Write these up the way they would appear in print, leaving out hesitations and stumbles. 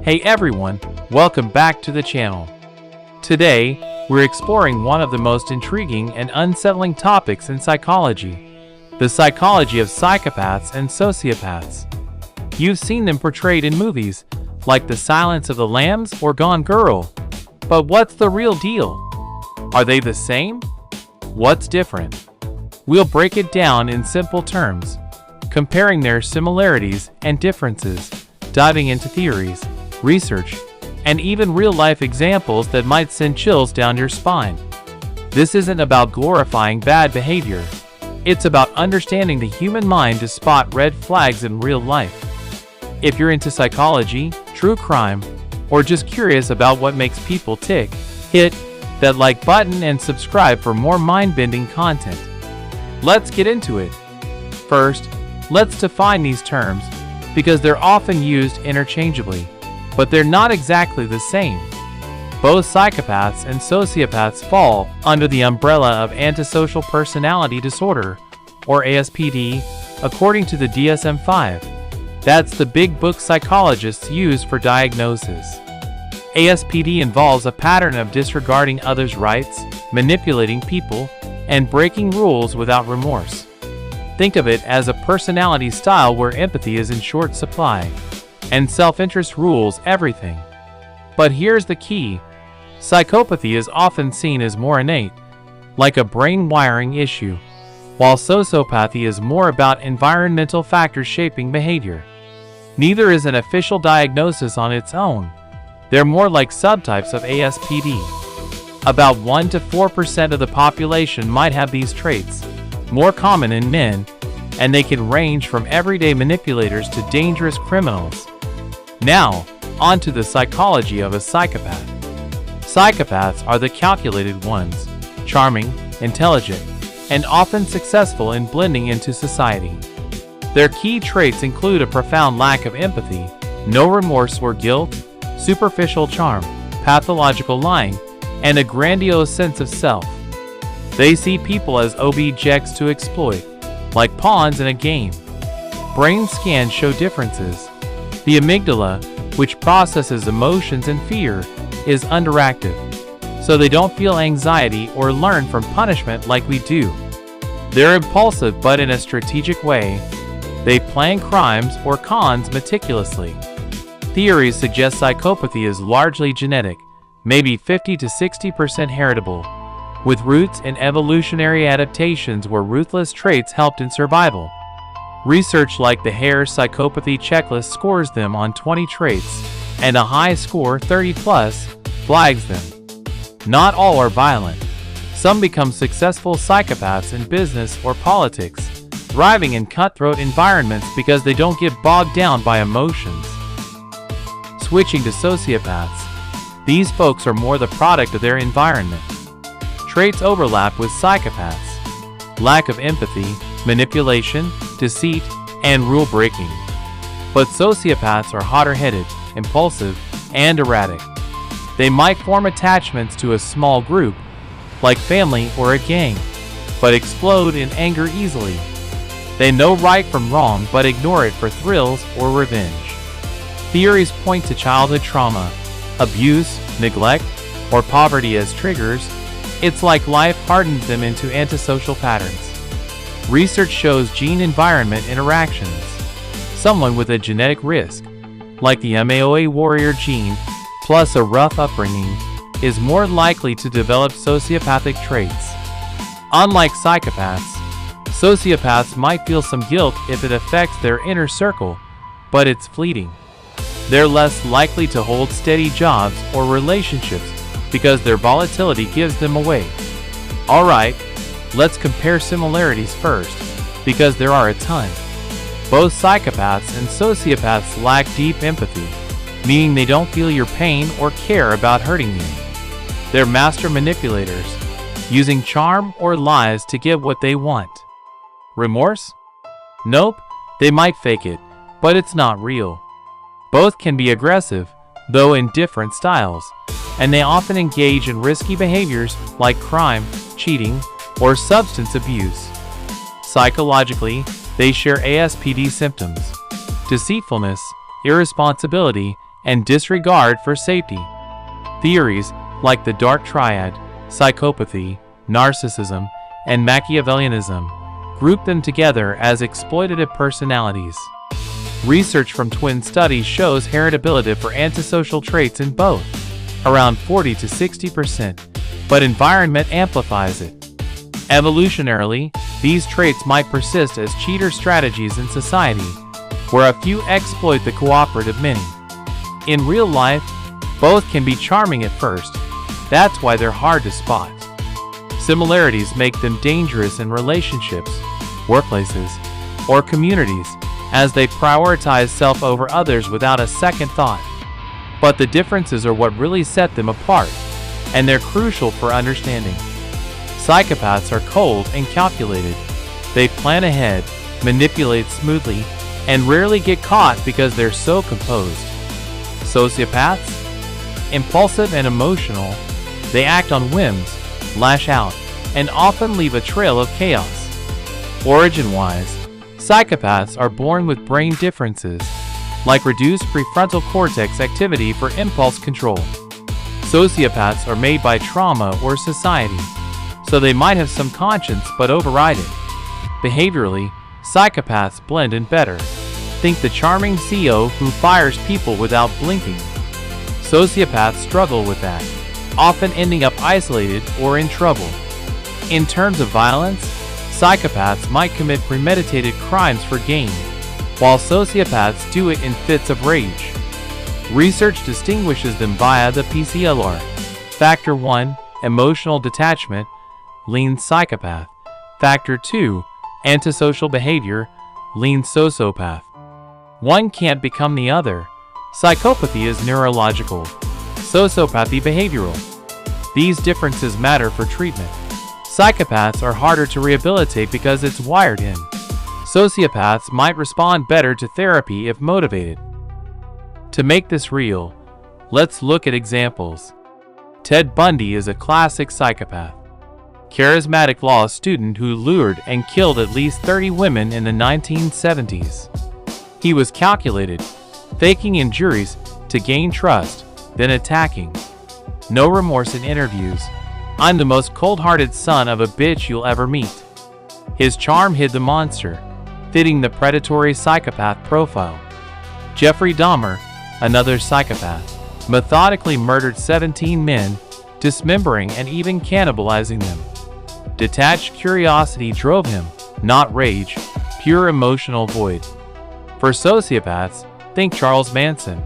Hey everyone, welcome back to the channel. Today, we're exploring one of the most intriguing and unsettling topics in psychology: the psychology of psychopaths and sociopaths. You've seen them portrayed in movies, like The Silence of the Lambs or Gone Girl. But what's the real deal? Are they the same? What's different? We'll break it down in simple terms, comparing their similarities and differences, diving into theories, research, and even real-life examples that might send chills down your spine. This isn't about glorifying bad behavior. It's about understanding the human mind to spot red flags in real life. If you're into psychology, true crime, or just curious about what makes people tick, hit that like button and subscribe for more mind-bending content. Let's get into it. First, let's define these terms, because they're often used interchangeably, but they're not exactly the same. Both psychopaths and sociopaths fall under the umbrella of antisocial personality disorder, or ASPD, according to the DSM-5. That's the big book psychologists use for diagnosis. ASPD involves a pattern of disregarding others' rights, manipulating people, and breaking rules without remorse. Think of it as a personality style where empathy is in short supply, and self-interest rules everything. But here's the key: psychopathy is often seen as more innate, like a brain wiring issue, while sociopathy is more about environmental factors shaping behavior. Neither is an official diagnosis on its own. They're more like subtypes of ASPD. About 1 to 4% of the population might have these traits, more common in men, and they can range from everyday manipulators to dangerous criminals. Now, on to the psychology of a psychopath. Psychopaths are the calculated ones, charming, intelligent, and often successful in blending into society. Their key traits include a profound lack of empathy, no remorse or guilt, superficial charm, pathological lying, and a grandiose sense of self. They see people as objects to exploit, like pawns in a game. Brain scans show differences. The amygdala, which processes emotions and fear, is underactive, so they don't feel anxiety or learn from punishment like we do. They're impulsive but in a strategic way. They plan crimes or cons meticulously. Theories suggest psychopathy is largely genetic, maybe 50 to 60% heritable, with roots in evolutionary adaptations where ruthless traits helped in survival. Research like the Hare Psychopathy Checklist scores them on 20 traits, and a high score, 30+, flags them. Not all are violent. Some become successful psychopaths in business or politics, thriving in cutthroat environments because they don't get bogged down by emotions. Switching to sociopaths. These folks are more the product of their environment. Traits overlap with psychopaths: lack of empathy, manipulation, deceit, and rule-breaking. But sociopaths are hotter-headed, impulsive, and erratic. They might form attachments to a small group, like family or a gang, but explode in anger easily. They know right from wrong but ignore it for thrills or revenge. Theories point to childhood trauma, abuse, neglect, or poverty as triggers. It's like life hardened them into antisocial patterns. Research shows gene-environment interactions. Someone with a genetic risk, like the MAOA warrior gene, plus a rough upbringing, is more likely to develop sociopathic traits. Unlike psychopaths, sociopaths might feel some guilt if it affects their inner circle, but it's fleeting. They're less likely to hold steady jobs or relationships because their volatility gives them away. Alright, let's compare similarities first, because there are a ton. Both psychopaths and sociopaths lack deep empathy, meaning they don't feel your pain or care about hurting you. They're master manipulators, using charm or lies to get what they want. Remorse? Nope, they might fake it, but it's not real. Both can be aggressive, though in different styles, and they often engage in risky behaviors like crime, cheating, or substance abuse. Psychologically, they share ASPD symptoms: deceitfulness, irresponsibility, and disregard for safety. Theories like the dark triad, psychopathy, narcissism, and Machiavellianism group them together as exploitative personalities. Research from twin studies shows heritability for antisocial traits in both, around 40 to 60%, but environment amplifies it. Evolutionarily, these traits might persist as cheater strategies in society, where a few exploit the cooperative many. In real life, both can be charming at first. That's why they're hard to spot. Similarities make them dangerous in relationships, workplaces, or communities, as they prioritize self over others without a second thought. But the differences are what really set them apart, and they're crucial for understanding. Psychopaths are cold and calculated. They plan ahead, manipulate smoothly, and rarely get caught because they're so composed. Sociopaths? Impulsive and emotional, they act on whims, lash out, and often leave a trail of chaos. Origin-wise, psychopaths are born with brain differences, like reduced prefrontal cortex activity for impulse control. Sociopaths are made by trauma or society, so they might have some conscience but override it. Behaviorally, psychopaths blend in better. Think the charming CEO who fires people without blinking. Sociopaths struggle with that, often ending up isolated or in trouble. In terms of violence, psychopaths might commit premeditated crimes for gain, while sociopaths do it in fits of rage. Research distinguishes them via the PCLR. Factor 1, emotional detachment, lean psychopath. Factor 2, antisocial behavior, lean sociopath. One can't become the other. Psychopathy is neurological, sociopathy behavioral. These differences matter for treatment. Psychopaths are harder to rehabilitate because it's wired in. Sociopaths might respond better to therapy if motivated. To make this real, let's look at examples. Ted Bundy is a classic psychopath. Charismatic law student who lured and killed at least 30 women in the 1970s. He was calculated, faking injuries to gain trust, then attacking. No remorse in interviews. "I'm the most cold-hearted son of a bitch you'll ever meet." His charm hid the monster, fitting the predatory psychopath profile. Jeffrey Dahmer, another psychopath, methodically murdered 17 men, dismembering and even cannibalizing them. Detached curiosity drove him, not rage, pure emotional void. For sociopaths, think Charles Manson.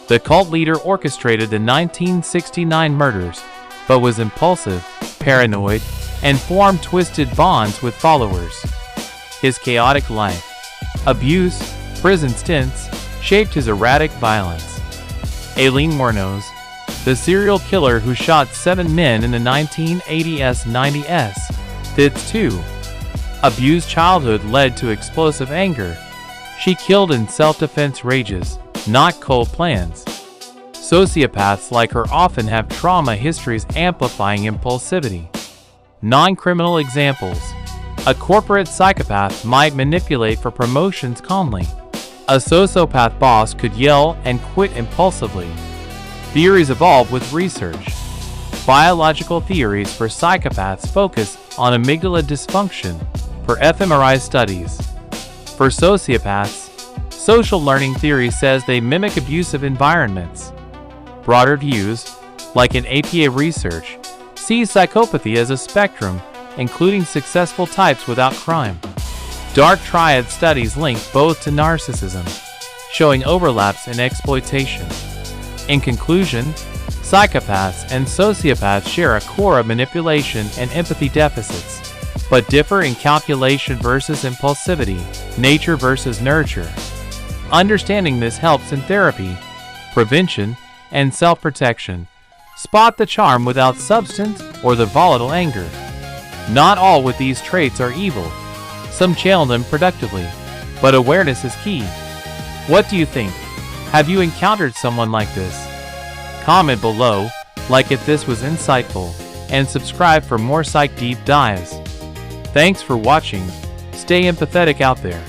The cult leader orchestrated the 1969 murders, but was impulsive, paranoid, and formed twisted bonds with followers. His chaotic life, abuse, prison stints, shaped his erratic violence. Aileen Wuornos, the serial killer who shot 7 men in the 1980s-90s, fits too. Abused childhood led to explosive anger. She killed in self-defense rages, not cold plans. Sociopaths like her often have trauma histories amplifying impulsivity. Non-criminal examples. A corporate psychopath might manipulate for promotions calmly. A sociopath boss could yell and quit impulsively. Theories evolve with research. Biological theories for psychopaths focus on amygdala dysfunction for fMRI studies. For sociopaths, social learning theory says they mimic abusive environments. Broader views, like in APA research, see psychopathy as a spectrum, including successful types without crime. Dark triad studies link both to narcissism, showing overlaps in exploitation. In conclusion, psychopaths and sociopaths share a core of manipulation and empathy deficits, but differ in calculation versus impulsivity, nature versus nurture. Understanding this helps in therapy, prevention, and self-protection. Spot the charm without substance or the volatile anger. Not all with these traits are evil. Some channel them productively, but awareness is key. What do you think? Have you encountered someone like this? Comment below, like if this was insightful, and subscribe for more psych deep dives. Thanks for watching. Stay empathetic out there.